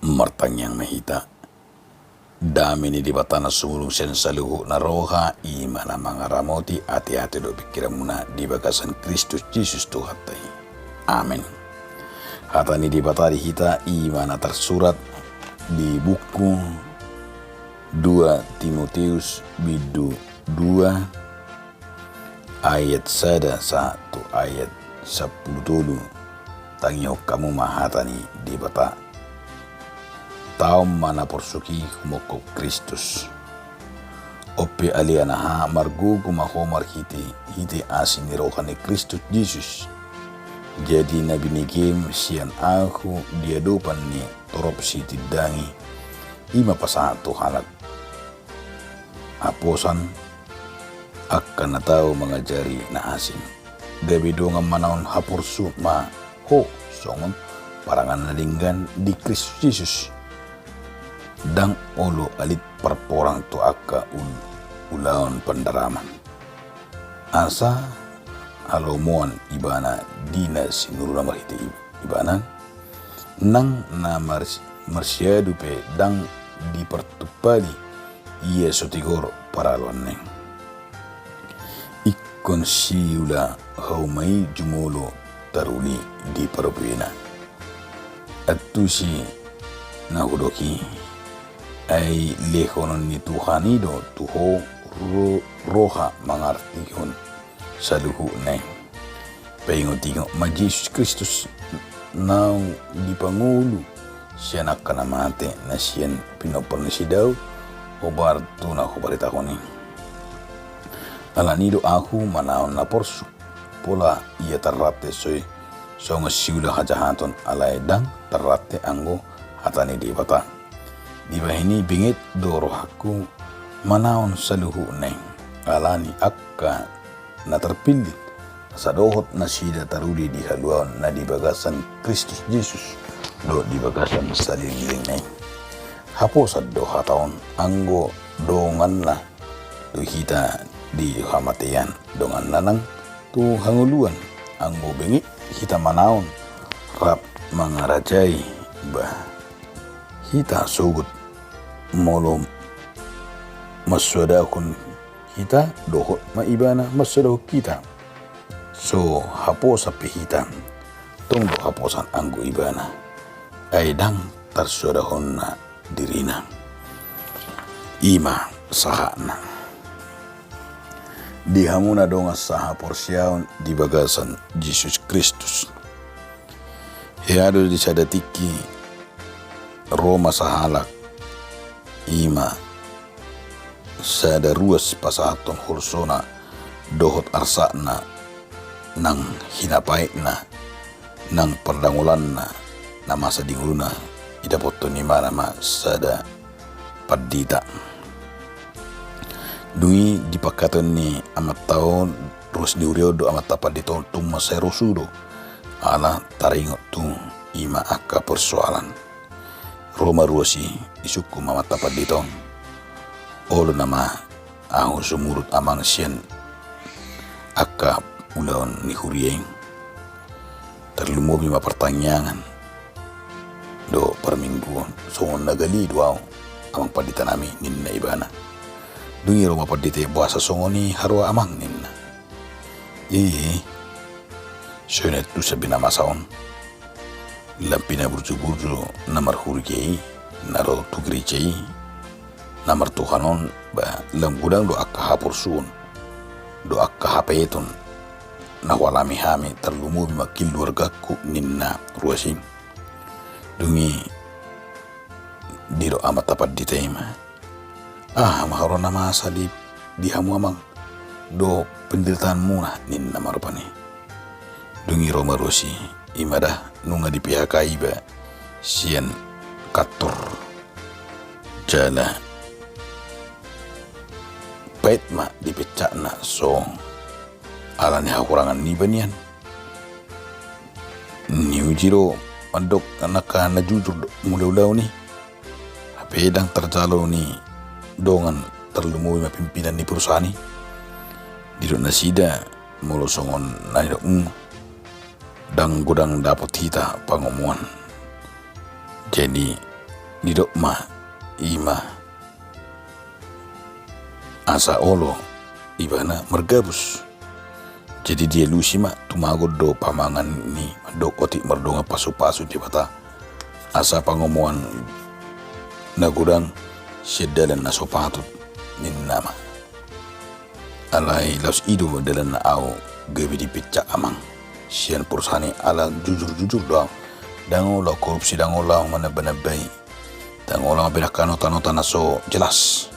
martanyang mahita. Dami ni di bata na sumulong siya sa luho na roha, ima na mga ramoti, ati-ati do pikiran muna di bagasan Kristus Jesus Tuhan tayo. Amen. Hata ni di bata di hita, ima na tersurat di buku 2 Timotius bidu 2 ayat 1 ayat 10 tangyo kamu mahata ni di bata tao mana porsuki humoko Kristus ope alianaha margugu mahomar hiti asin ni roha ni Kristus Jesus. Jadi na binigim siyan aku dia dupan ni torop si tidangi ima pasahan Tuhanat aposan akan na tao mengajari na asin gabi dongang manaon hapursu ma ho songon parangan nalinggan di Kristus Jesus dang olo alit perporang to akka ulaon pandaraman asa alomuan ibana dina sinuruna marhiti ibana nang na marsyadu pe dang di pertupali iya sotigor paraluan neng ikon siula haumai jumolo taruli di perbuena atusi na hudoki ay lehonon ni Tuhanido tuho roha mangartihon sa luhu neng paingotingo ma Jesus Kristus na di Pangulo siya nakanamate na siyan pinoperni daw o barto na kubarita ko ni alanido aku manaon na porsu pola iya tarate soy so nga siula hajahaton alaydang tarate anggo hatani di bata di bahini bingit doro aku manaon sa luhu neng alani akka na terpilih sa dohot na sida taruli di haluan na di bagasan Kristus Jesus do di bagasan sa liling neng hapos at doha taon anggo dongan na do hita di hamatian dongan na nang tu hanguluan anggo bengi hita manaon rap mga rajay ba hita sugut molo maswada kun kita dohot maibana maswada kita so hapos sa pihita tong do haposan anggo ibana ay dang tarsodahon na dirina ima sahana dihamuna donga saha porsyaon di bagasan Jesus Kristus heado di sadatiki Roma sahalak ima sada ruas pasahaton hursona dohot arsana nang hinapait na nang perdangulan na masa dinguluna idapoto ni mana ma sada padita dungi dipakaton ni amat taon terus diuriodo amat tapat ditol tung maserosudo ala taringot tung ima akka persoalan Roma ruasi isuku amat tapat ditol olo nama ahu sumurut amang sian akka ulaon ni hurieng terlumobi ma pertanyaan do permingguan songon nagali duaw amang padita nami ninna ibana dungi Roma padita bahasa songoni harwa amang ninna syönet tu sabina masaon lampina burju-burju namar hurikei naro tugricei namar Tuhanon ba langgudang do akka hapur suun do akka hapeton nawalami hami terlumubi makil wargaku ninna ruasing dungi diro amat tapat di tema maharon na masa di hamu amang do penderitaan muna ninna marupani dungi Roma rosi imadah nunga di pihak iba sian katur jala pait ma dipecak na so alani hakurangan ni banian ni ujiro mandok anaka na jujur mula-ulaw ni pedang terjalo ni dongan terlumui pimpinan ni perusahaan ni diro nasida molosongon na dang gudang dapat hita pangomuan jadi didok ma ima asa olo ibana mergabus. Jadi dia lusi ma tumagod do pamangan ni do koti merdonga pasu-pasu di bata asa pangomuan nagudang sedalan na sopatut nin nama alai laus ido dalan na au gabi di picca amang sian pursani ala jujur doang dango la korupsi dango la mana benabai dango la berakano tanota naso jelas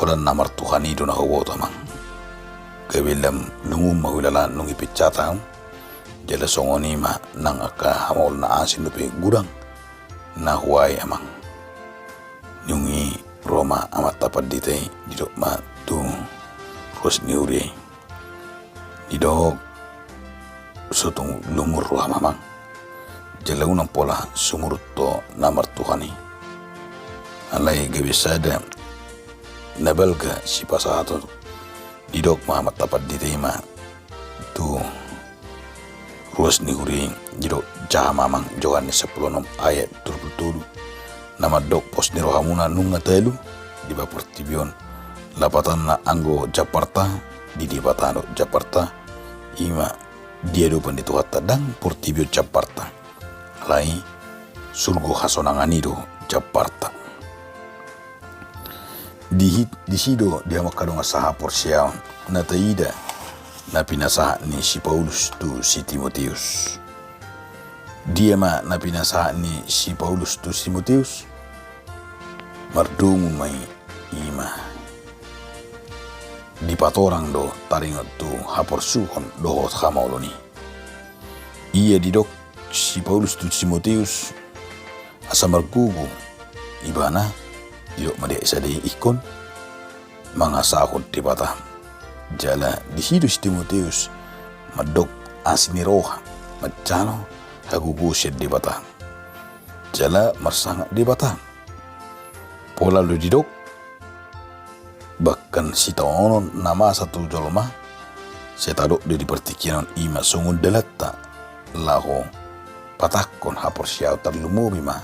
orang namar Tuhan itu na hawo tamang kabilam lungum mahulala nung ipicatang jala songoni ma nang aka hamol na asin lupi gudang na huwai amang nyungi Roma amat tapat ditay didok ma tu ros niuri didok sutong lumur ruha mamang jala unang pola sumurut to namar Tuhani alay gabisada nabalga si pasato didok Muhammad tapat ditema tu ruas ni huri didok jamamang Yohanes 10 ayat 27 nama dok pos ni rohamuna nunga telu di bapur tibion lapatan na anggo Jakarta di batano Jakarta ima dia do pandito hatadang portibio Jakarta lai surgo hasonanganido Jakarta di sido dia makadong asaha porsiaon na taida na pinasaha ni si Paulus tu si Timoteus dia ma na pinasaha ni si Paulus tu si Timoteus mardungun may ima di patorang do taringot tu haporsuhon dohot hamauloni iya didok si Paulus tu si Timoteus asa margugu ibana didok madia isa day ikon mga sakot di bata jala di sido si Timoteus madok asiniroha madjano hagugusid di bata jala marsanga di bata pola lo didok bahkan si taonon nama satu jolma setadok di pertikiran ima sungun dalatta laho patakon hapor siyaw tarlumubi ma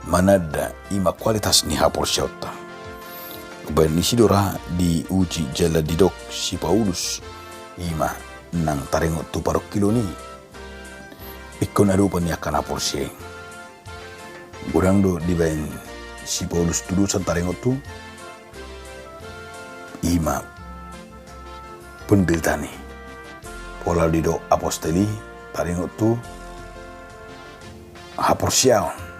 manada ima kualitas ni hapor siyauta bayan isidora di uji jala didok si Paulus ima nang tarengot tu parok kilo ni ikon arupan ni akan hapor siya gudang do di bayan si Paulus tudusan tarengot tu ima penderita ni pola didok apostoli tarengot tu hapor siyaw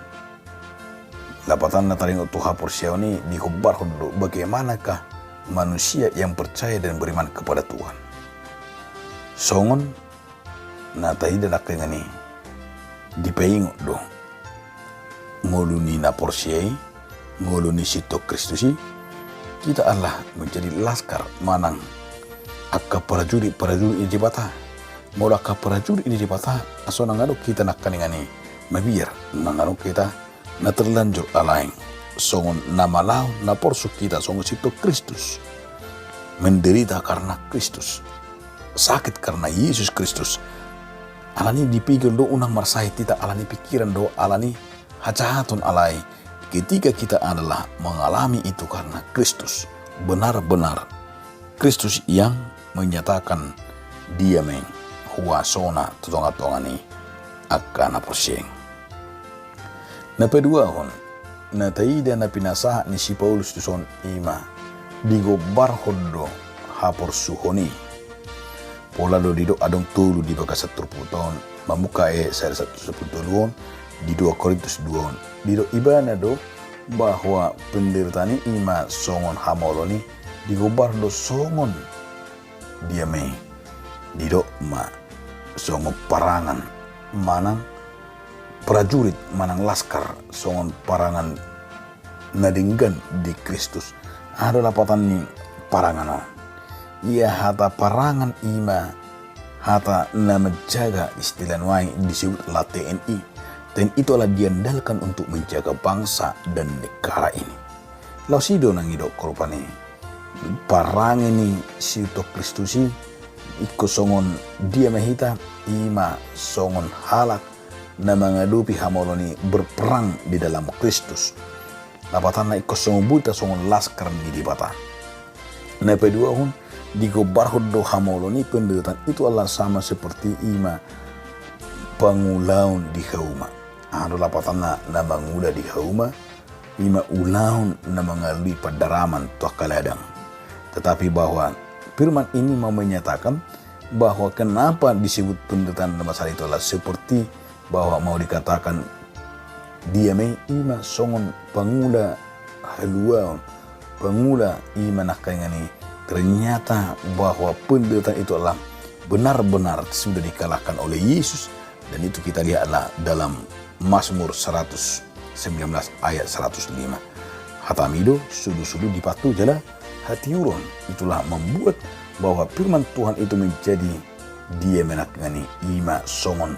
lapatan na taringot tuha porsiaw ni dikobar hundo bagaimanakah manusia yang percaya dan beriman kepada Tuhan songon na tahida nakengani dipaingot do ngoluni na porsiay ngoluni sito Kristusi kita Allah menjadi laskar manang akka prajurit ini di bata mola ka prajurit ini di bata aso nangado kita nakaningani mabir nangado kita na terlanjur alaing songon namalau na porsu kita songon sito Kristus menderita karena Kristus sakit karena Yesus Kristus alani dipikir do unang marsahit kita alani pikiran do alani hacahatun alai ketika kita adalah mengalami itu karena Kristus benar-benar Kristus yang menyatakan dia meng huasona tutonga-tongani akan aposyeng na pedua hon na taida na pinasaha ni si Paulus tuson ima digobar hodo hapor suhoni pola do dido adong tulu di baka 10 tahun mamuka sa 10 tahun di 2 Korintus 2 dido ibana do bahwa penderitani ima songon hamoloni digobar do songon dia me dido ma songon parangan manang prajurit manang laskar songon parangan nadinggan di Kristus ada lapatan ni parangan ia hata parangan ima hata na menjaga istilah nuai disebut la TNI dan itulah diandalkan untuk menjaga bangsa dan negara ini lausido nang idok korupane parangan ini siuto Kristusi iko songon dia mahita ima songon halak na menghadapi hamoloni berperang di dalam Kristus. Lapatan na ikosongbuta songon laskar ni di bata. Na kedua hun digobarhod do hamoloni penderitaan itu adalah sama seperti ima pangulaun di hauma. Ado lapatan na mangula di hauma ima ulaun na mengalui pedaraman tuah kaladang. Tetapi bahwa firman ini mau menyatakan bahwa kenapa disebut penderitaan dalam masalah itu adalah seperti bahwa mau dikatakan dia ima songon pangula haluaun, pangula ima nakangani. Ternyata bahwa penderitaan itu adalah benar-benar sudah dikalahkan oleh Yesus, dan itu kita lihatlah dalam Mazmur 119 ayat 105. Hatamido sudu-sudu dipatu jala hati urun. Itulah membuat bahwa firman Tuhan itu menjadi dia menakani ima songon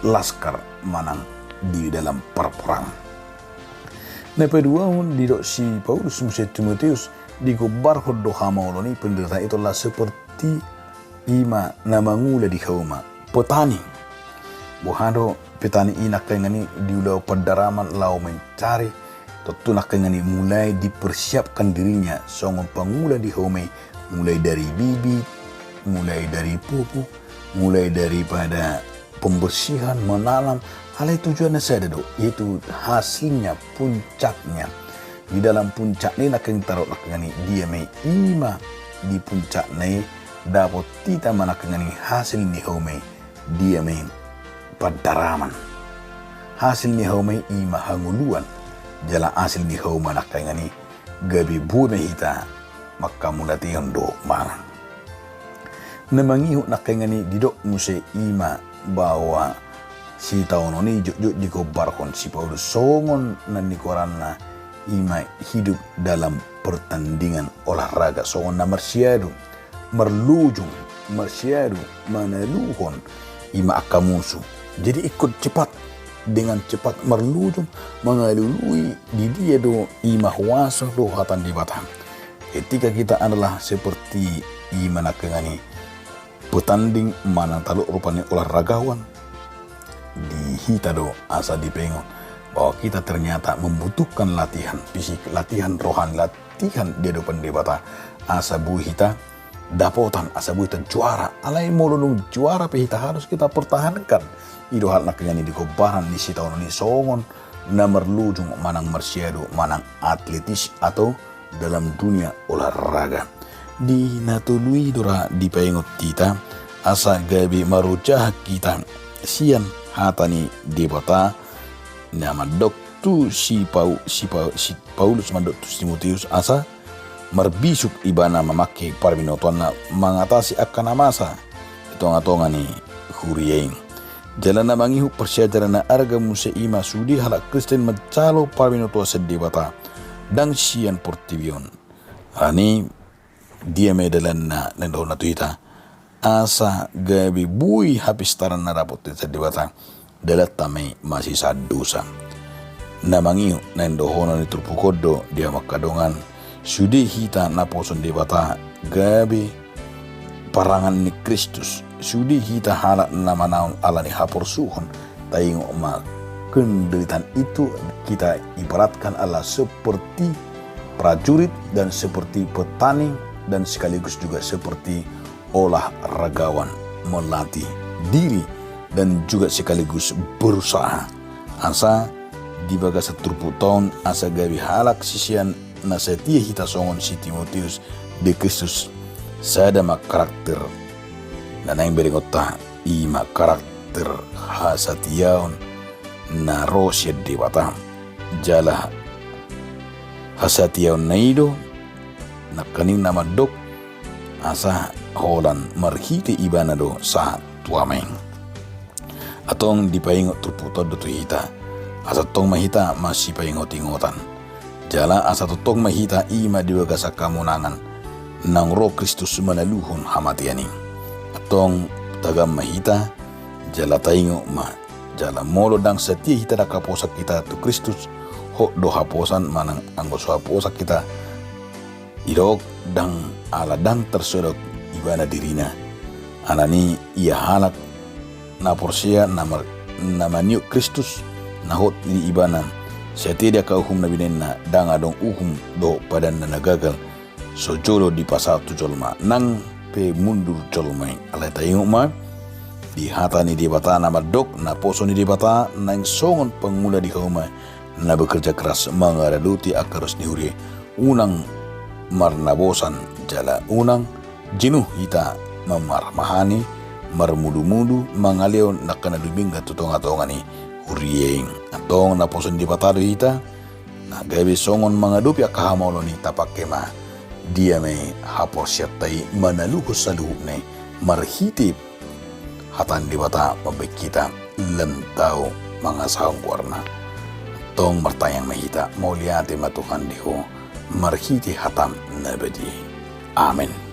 laskar manang di dalam perperangan. Nah kedua di si Paulus musa Timotius digobar hodo hamauloni penderitaan itulah seperti ima namangula di hauma petani. Buhado petani ini nakengani diulau pedaraman lau mencari tentu nakengani mulai dipersiapkan dirinya songon pangula di hauma, mulai dari bibit, mulai dari pupuk, mulai daripada pembersihan, menanam. Hal itu tujuannya saya do, yaitu hasilnya, puncaknya. Di dalam puncak ini nak taruh nakengani dia mai ima di puncak ini dapat kita manakengani hasil ni home dia mai padaraman. Hasil ni home ima hanguluan jala hasil ni home nakengani gabi bume hita maka mulati do mana. Nemangihu nakengani didok muse ima bahwa si tahun ini juk dikobarkan si Paulus songon nan nikoranna ima hidup dalam pertandingan olahraga songon na mersiadu merlujung mersiadu manaluhon ima akamusu. Jadi ikut cepat dengan cepat merlujung mengalului di dia do ima huasa do hatan di batang. Ketika kita adalah seperti ima nakengani petanding mana taluk rupanya olahragawan di hita do asa dipengon bahwa kita ternyata membutuhkan latihan fisik, latihan rohani, latihan dia do pendebata asa bu hita dapotan asa bu hita juara alai molunung juara pe hita harus kita pertahankan ido hal nakengani di kobaran di sita ini songon na merlujung manang mersiadu manang atletis atau dalam dunia olahraga. Di natului dora di pengot kita asa gabi marujah kita sian hatani di bata nama doktu si Paulus mandoktu Timotius asa merbisuk ibana memakai parminotuan mengatasi akan masa tonga-tonga ni hurieng jalan mangihu persyajarana arga musa ima sudi halak Kristen mencalo parminotua sedih bata dan sian portivion ani dia medalan na nendona tuita asa gabi bui habis taran na rapot sa diwata dalat tamay masih sadusa namangiu nendohona ni turpukodo dia makadongan sudi hita na poson diwata gabi parangan ni Kristus sudi hita halak na manaon ala ni haporsuhon tayong kenderitaan itu kita ibaratkan ala seperti prajurit dan seperti petani dan sekaligus juga seperti olahragawan melatih diri dan juga sekaligus berusaha asa di baga seturpu tahun asa gabi halak sisian na setia hita songon si Timotius de Kristus sadama karakter dan yang berikutnya ima karakter hasatiaon na rosyad di bata jala hasatiaon na ido na kaning nama dok asa holan marhiti ibana do sa tuameng atong dipaingot turputod do tuhita asa tong mahita masih paingot-ingotan jala asa totong mahita ima diwaga sa kamunangan nang roh Kristus manaluhon hamatianing atong tagam mahita jala taingo ma jala molo dang setia hita da kaposak kita tu Kristus ho do haposan manang anggo so haposak kita irok dang ala dang tersodok ibana dirina anani ia halak na porsia na nama niu Kristus nahot di ibana setedia ka uhum na binenna danga dong uhum do padan na nagagal so jolo di pasal tu jolma nang pe mundur jolma alay tayo ma di hata ni di bata na madok na poso ni di bata nang songon pangmula di kauma na bekerja keras mengaraduti akarus ni uri unang marnabosan jala unang jenuh ita memarmahani marmudu-mudu mangaleo nakana dubinga tutong-atongan ni urieng atong na poso ni di bata do ita na gabi songon mangadupi akahamolo ni tapakema dia may hapos siyatay manaluhos sa luhub na marhitip hatan di bata mabay kita lantaw mga sahong warna tong martayang mahita mauliate matukan diho marhiti hatam nabadi. Amen.